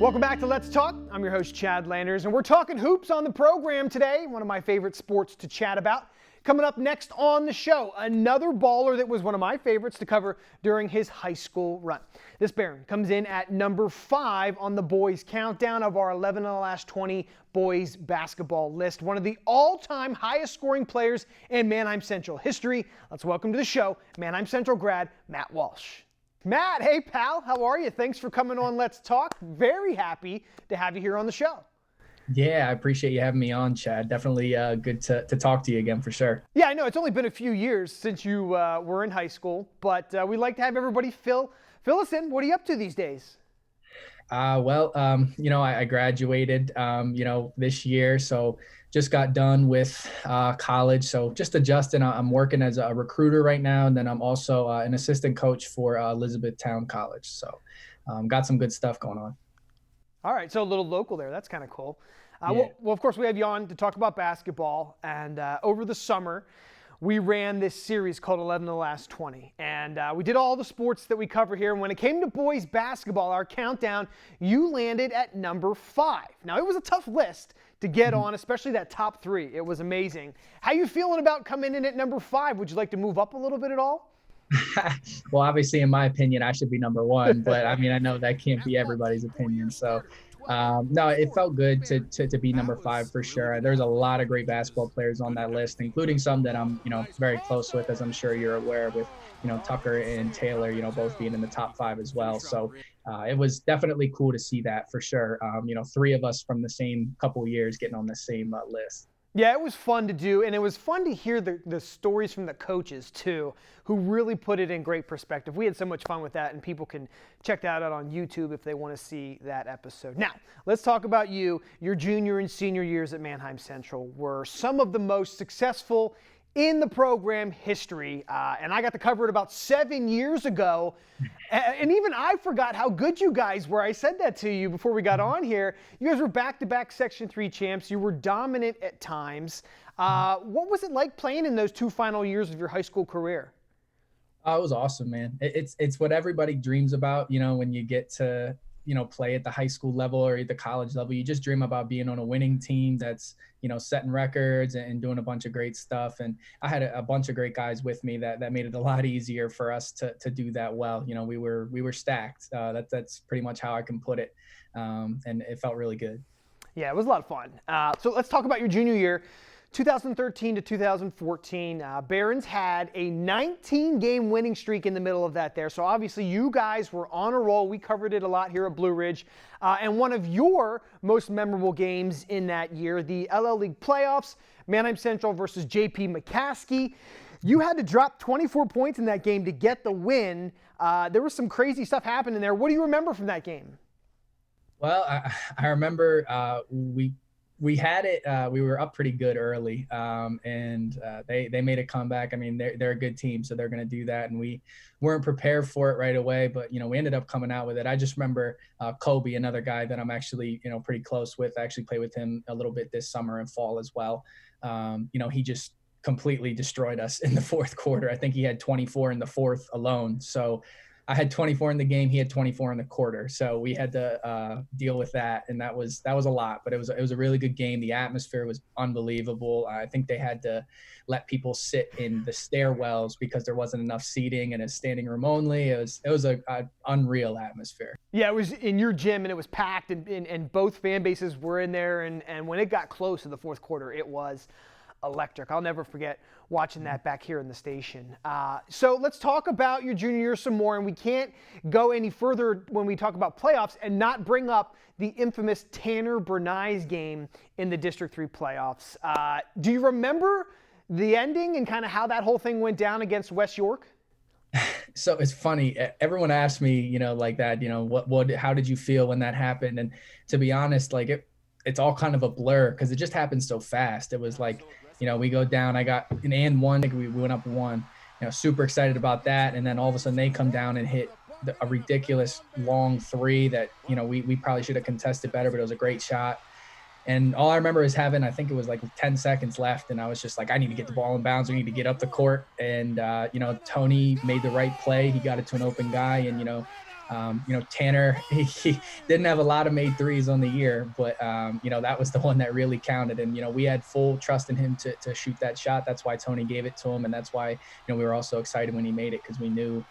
Welcome back to Let's Talk. I'm your host, Chad Landers, and we're talking hoops on the program today, one of my favorite sports to chat about. Coming up next on the show, another baller that was one of my favorites to cover during his high school run. This Baron comes in at number 5 on the boys' countdown of our 11 in the last 20 boys basketball list. One of the all-time highest scoring players in Manheim Central history. Let's welcome to the show, Manheim Central grad, Matt Walsh. Matt, hey pal, how are you? Thanks for coming on Let's Talk. Very happy to have you here on the show. Yeah, I appreciate you having me on, Chad. Definitely good to talk to you again for sure. Yeah, I know it's only been a few years since you were in high school, but we'd like to have everybody fill us in. What are you up to these days? I graduated, this year. So just got done with college. So just adjusting. I'm working as a recruiter right now. And then I'm also an assistant coach for Elizabethtown College. So got some good stuff going on. All right. So a little local there. That's kind of cool. Yeah. Well, of course, we have you on to talk about basketball. And over the summer, we ran this series called 11 in the last 20. And we did all the sports that we cover here. And when it came to boys basketball, our countdown, you landed at number 5. Now, it was a tough list to get on, especially that top 3. It was amazing. How you feeling about coming in at number 5? Would you like to move up a little bit at all? Well, obviously, in my opinion, I should be number 1. But, I mean, I know that can't be everybody's opinion. So, no, it felt good to be number 5 for sure. There's a lot of great basketball players on that list, including some that I'm, very close with, as I'm sure you're aware, with, Tucker and Taylor, both being in the top 5 as well. So it was definitely cool to see that for sure. 3 of us from the same couple years getting on the same list. Yeah, it was fun to do, and it was fun to hear the stories from the coaches, too, who really put it in great perspective. We had so much fun with that, and people can check that out on YouTube if they want to see that episode. Now, let's talk about you. Your junior and senior years at Manheim Central were some of the most successful in the program history, and I got to cover it about 7 years ago, and even I forgot how good you guys were. I said that to you before we got on here. You guys were back-to-back Section 3 champs. You were dominant at times. What was it like playing in those 2 final years of your high school career? Oh, it was awesome, man. It's what everybody dreams about, when you get to, play at the high school level or the college level. You just dream about being on a winning team that's, setting records and doing a bunch of great stuff. And I had a bunch of great guys with me that made it a lot easier for us to do that well. We were stacked. That's pretty much how I can put it. And it felt really good. Yeah, it was a lot of fun. So let's talk about your junior year. 2013 to 2014, Barons had a 19-game winning streak in the middle of that there. So obviously you guys were on a roll. We covered it a lot here at Blue Ridge. And one of your most memorable games in that year, the LL League playoffs, Manheim Central versus JP McCaskey. You had to drop 24 points in that game to get the win. There was some crazy stuff happening there. What do you remember from that game? Well, I remember we had it. We were up pretty good early, and they made a comeback. I mean, they're a good team, so they're going to do that. And we weren't prepared for it right away, but we ended up coming out with it. I just remember Kobe, another guy that I'm actually pretty close with. I actually played with him a little bit this summer and fall as well. He just completely destroyed us in the fourth quarter. I think he had 24 in the fourth alone. So I had 24 in the game. He had 24 in the quarter. So we had to deal with that. And that was a lot, but it was a really good game. The atmosphere was unbelievable. I think they had to let people sit in the stairwells because there wasn't enough seating and a standing room only. It was a unreal atmosphere. Yeah, it was in your gym and it was packed and both fan bases were in there. And when it got close to the fourth quarter, it was electric. I'll never forget watching that back here in the station. So let's talk about your junior year some more, and we can't go any further when we talk about playoffs and not bring up the infamous Tanner Bernays game in the District 3 playoffs. Do you remember the ending and kind of how that whole thing went down against West York? So it's funny. Everyone asked me, like that, how did you feel when that happened? And to be honest, like it's all kind of a blur because it just happened so fast. It was like, we go down, I got an and one, we went up 1, super excited about that. And then all of a sudden they come down and hit a ridiculous long 3 that, we probably should have contested better, but it was a great shot. And all I remember is having, I think it was like 10 seconds left. And I was just like, I need to get the ball in bounds. We need to get up the court. And, Tony made the right play. He got it to an open guy and, Tanner, he didn't have a lot of made threes on the year, but that was the one that really counted. And we had full trust in him to shoot that shot. That's why Tony gave it to him, and that's why we were also excited when he made it, because we knew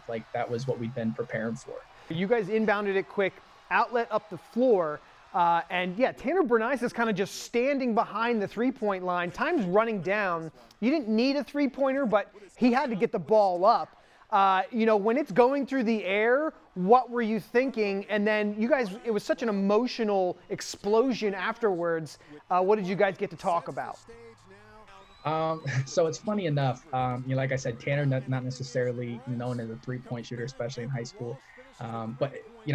like that was what we'd been preparing for. You guys inbounded it quick, outlet up the floor. And yeah, Tanner Bernice is kind of just standing behind the three-point line. Time's running down. You didn't need a three-pointer, but he had to get the ball up. When it's going through the air, what were you thinking? And then you guys, it was such an emotional explosion afterwards. What did you guys get to talk about? So it's funny enough, like I said, Tanner not necessarily known as a three-point shooter, especially in high school. But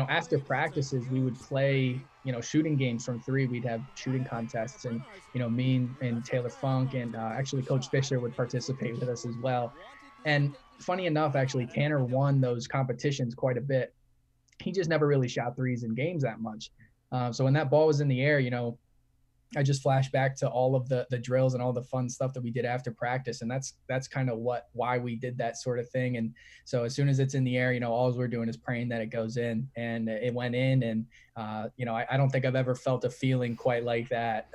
after practices, we would play, shooting games from three. We'd have shooting contests, and me and Taylor Funk and actually Coach Fisher would participate with us as well. And funny enough, actually, Tanner won those competitions quite a bit. He just never really shot threes in games that much. So when that ball was in the air, I just flashed back to all of the drills and all the fun stuff that we did after practice. And that's kind of why we did that sort of thing. And so as soon as it's in the air, all we're doing is praying that it goes in, and it went in. And, I don't think I've ever felt a feeling quite like that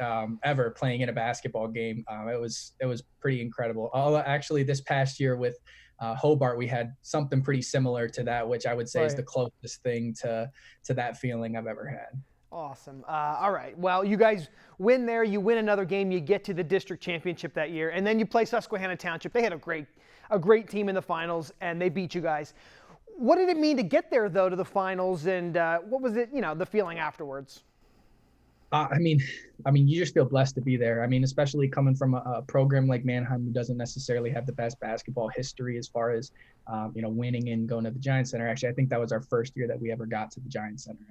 ever playing in a basketball game. It was pretty incredible. Actually, this past year with Hobart, we had something pretty similar to that, which I would say is the closest thing to that feeling I've ever had. Awesome. All right. Well, you guys win there. You win another game. You get to the district championship that year, and then you play Susquehanna Township. They had a great team in the finals, and they beat you guys. What did it mean to get there, though, to the finals, and what was it? The feeling afterwards. You just feel blessed to be there. Especially coming from a program like Manheim, who doesn't necessarily have the best basketball history as far as, winning and going to the Giant Center. Actually, I think that was our first year that we ever got to the Giant Center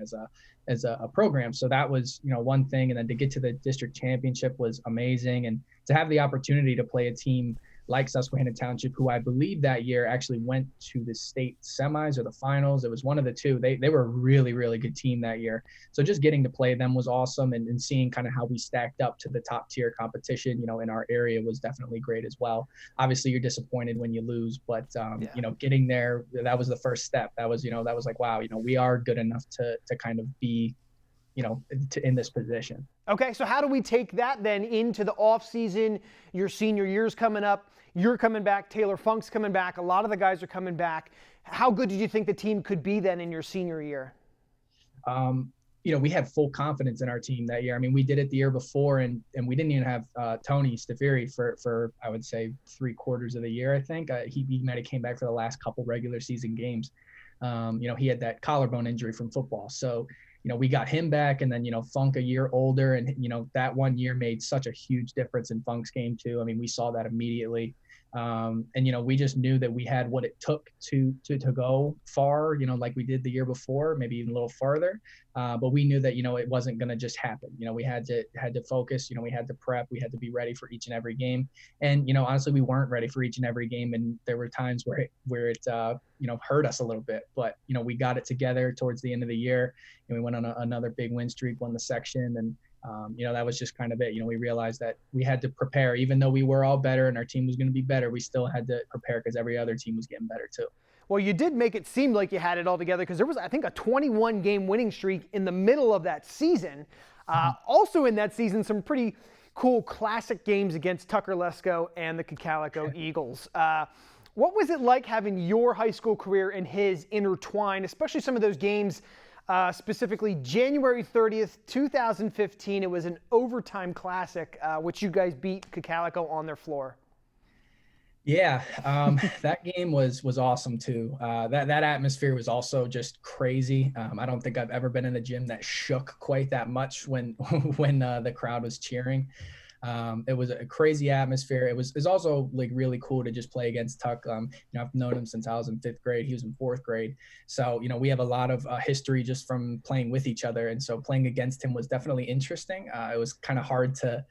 as a program. So that was, one thing. And then to get to the district championship was amazing. And to have the opportunity to play a team like Susquehanna Township, who I believe that year actually went to the state semis or the finals. It was one of the two. They were a really, really good team that year. So just getting to play them was awesome, and seeing kind of how we stacked up to the top tier competition, in our area was definitely great as well. Obviously, you're disappointed when you lose, but getting there, that was the first step. That was like, wow, we are good enough to kind of be in this position. Okay, so how do we take that then into the off season? Your senior year's coming up. You're coming back. Taylor Funk's coming back. A lot of the guys are coming back. How good did you think the team could be then in your senior year? We had full confidence in our team that year. We did it the year before, and we didn't even have Tony Stafiri for I would say 3/4 of the year. I think he might have came back for the last couple regular season games. He had that collarbone injury from football, so we got him back, and then Funk a year older, and that 1 year made such a huge difference in Funk's game too. We saw that immediately. And we just knew that we had what it took to go far, like we did the year before, maybe even a little farther. But we knew that it wasn't going to just happen. We had to focus. We had to prep. We had to be ready for each and every game. And honestly, we weren't ready for each and every game, and there were times where it hurt us a little bit. But we got it together towards the end of the year, and we went on another big win streak, won the section, and that was just kind of it. We realized that we had to prepare. Even though we were all better and our team was going to be better, we still had to prepare because every other team was getting better too. Well, you did make it seem like you had it all together, because there was, I think, a 21-game winning streak in the middle of that season. Also in that season, some pretty cool classic games against Tucker Lesko and the Cocalico Eagles. What was it like having your high school career and his intertwined, especially some of those games? Specifically January 30th, 2015. It was an overtime classic, which you guys beat Cocalico on their floor. Yeah, that game was awesome too. That atmosphere was also just crazy. I don't think I've ever been in a gym that shook quite that much when the crowd was cheering. It was a crazy atmosphere. It was also like really cool to just play against Tuck. I've known him since I was in 5th grade. He was in 4th grade. So, we have a lot of history just from playing with each other. And so playing against him was definitely interesting. It was kind of hard to,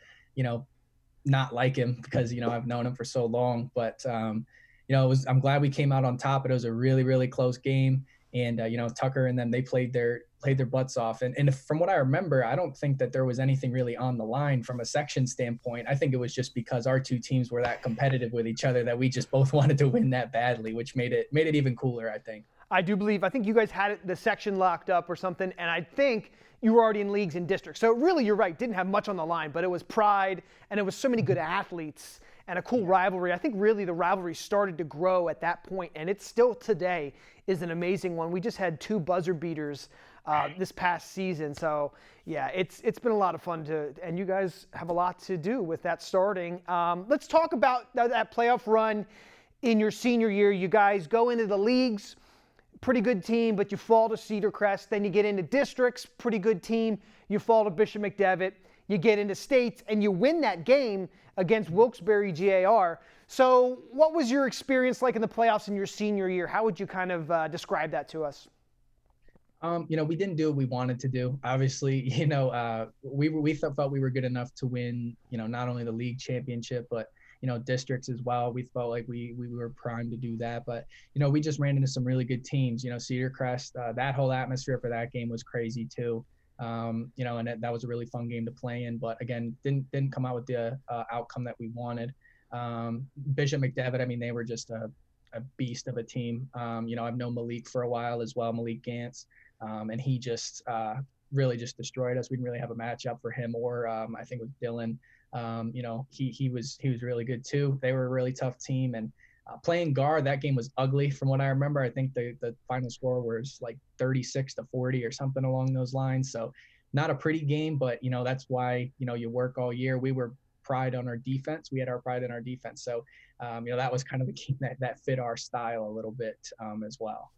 not like him because, I've known him for so long. But, I'm glad we came out on top. It was a really, really close game. And, Tucker and them, they played their butts off. And from what I remember, I don't think that there was anything really on the line from a section standpoint. I think it was just because our two teams were that competitive with each other that we just both wanted to win that badly, which made it even cooler, I think. I do believe, I think you guys had the section locked up or something, and I think you were already in leagues and districts. So really, you're right, didn't have much on the line, but it was pride, and it was so many good athletes and a cool rivalry. I think really the rivalry started to grow at that point, and it still today is an amazing one. We just had 2 buzzer beaters this past season. So yeah, it's been a lot of fun and you guys have a lot to do with that starting. Let's talk about that playoff run in your senior year. You guys go into the leagues, pretty good team, but you fall to Cedar Crest. Then you get into districts, pretty good team. You fall to Bishop McDevitt. You get into states, and you win that game against Wilkes-Barre GAR. So what was your experience like in the playoffs in your senior year? How would you kind of describe that to us? We didn't do what we wanted to do. Obviously, we felt we were good enough to win, not only the league championship, but districts as well. We felt like we were primed to do that, but we just ran into some really good teams. Cedar Crest, that whole atmosphere for that game was crazy too. And that was a really fun game to play in, but again, didn't come out with the outcome that we wanted. Bishop McDevitt, I mean, they were just a beast of a team. I've known Malik for a while as well, Malik Gantz, and he just really just destroyed us. We didn't really have a matchup for him or I think with Dylan. He was really good too. They were a really tough team, and playing guard, that game was ugly from what I remember. I think the final score was like 36-40 or something along those lines. So not a pretty game, but that's why you work all year. We were pride on our defense. We had our pride in our defense. So that was kind of the game that fit our style a little bit as well.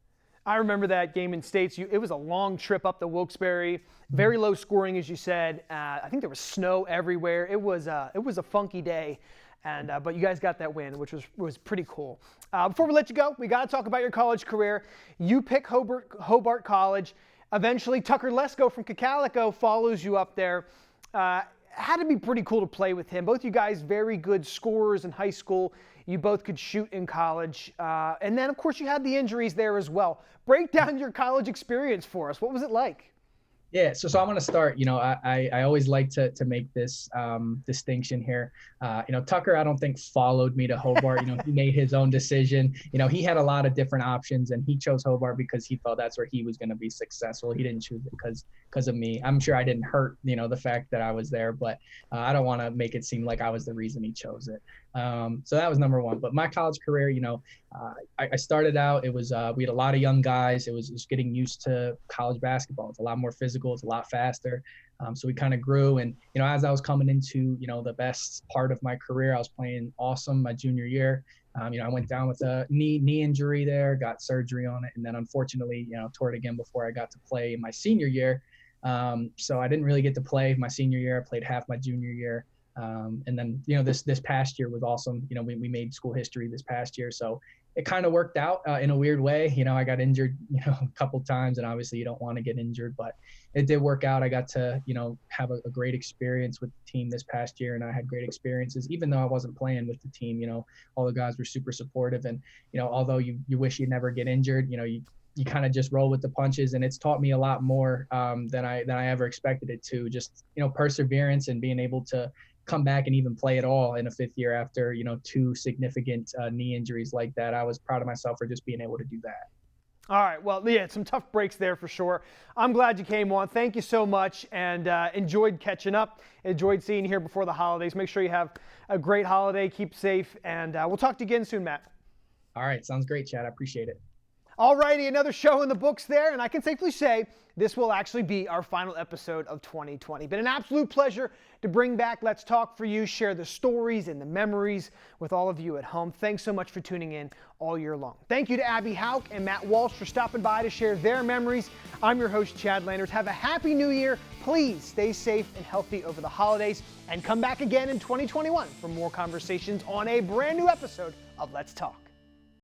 I remember that game in states. It was a long trip up to Wilkes-Barre, very low scoring, as you said. I think there was snow everywhere. It was a funky day, but you guys got that win, which was pretty cool. Before we let you go, we got to talk about your college career. You pick Hobart College. Eventually, Tucker Lesko from Cocalico follows you up there. Had to be pretty cool to play with him. Both you guys very good scorers in high school. You both could shoot in college. And then, of course, you had the injuries there as well. Break down your college experience for us. What was it like? Yeah, so I want to start, I always like to make this distinction here. Tucker, I don't think followed me to Hobart. He made his own decision. He had a lot of different options, and he chose Hobart because he felt that's where he was going to be successful. He didn't choose it because of me. I'm sure I didn't hurt, the fact that I was there, but I don't want to make it seem like I was the reason he chose it. So that was number one. But my college career, I started out, it was, we had a lot of young guys. It was just getting used to college basketball. It's a lot more physical. It's a lot faster. So we kind of grew. And, as I was coming into, the best part of my career, I was playing awesome my junior year. I went down with a knee injury there, got surgery on it. And then unfortunately, tore it again before I got to play my senior year. So I didn't really get to play my senior year. I played half my junior year. And then, this past year was awesome. We made school history this past year. So it kind of worked out in a weird way. I got injured, a couple times, and obviously you don't want to get injured, but it did work out. I got to, have a great experience with the team this past year, and I had great experiences, even though I wasn't playing with the team. All the guys were super supportive, and, although you wish you never get injured, you kind of just roll with the punches, and it's taught me a lot more than I ever expected it to. Just, perseverance and being able to come back and even play at all in a fifth year after, 2 significant knee injuries like that. I was proud of myself for just being able to do that. All right. Well, yeah, some tough breaks there for sure. I'm glad you came on. Thank you so much, and enjoyed catching up. Enjoyed seeing you here before the holidays. Make sure you have a great holiday. Keep safe, and we'll talk to you again soon, Matt. All right. Sounds great, Chad. I appreciate it. All righty, another show in the books there, and I can safely say this will actually be our final episode of 2020. Been an absolute pleasure to bring back Let's Talk for you, share the stories and the memories with all of you at home. Thanks so much for tuning in all year long. Thank you to Abby Hauk and Matt Walsh for stopping by to share their memories. I'm your host, Chad Landers. Have a happy new year. Please stay safe and healthy over the holidays, and come back again in 2021 for more conversations on a brand new episode of Let's Talk.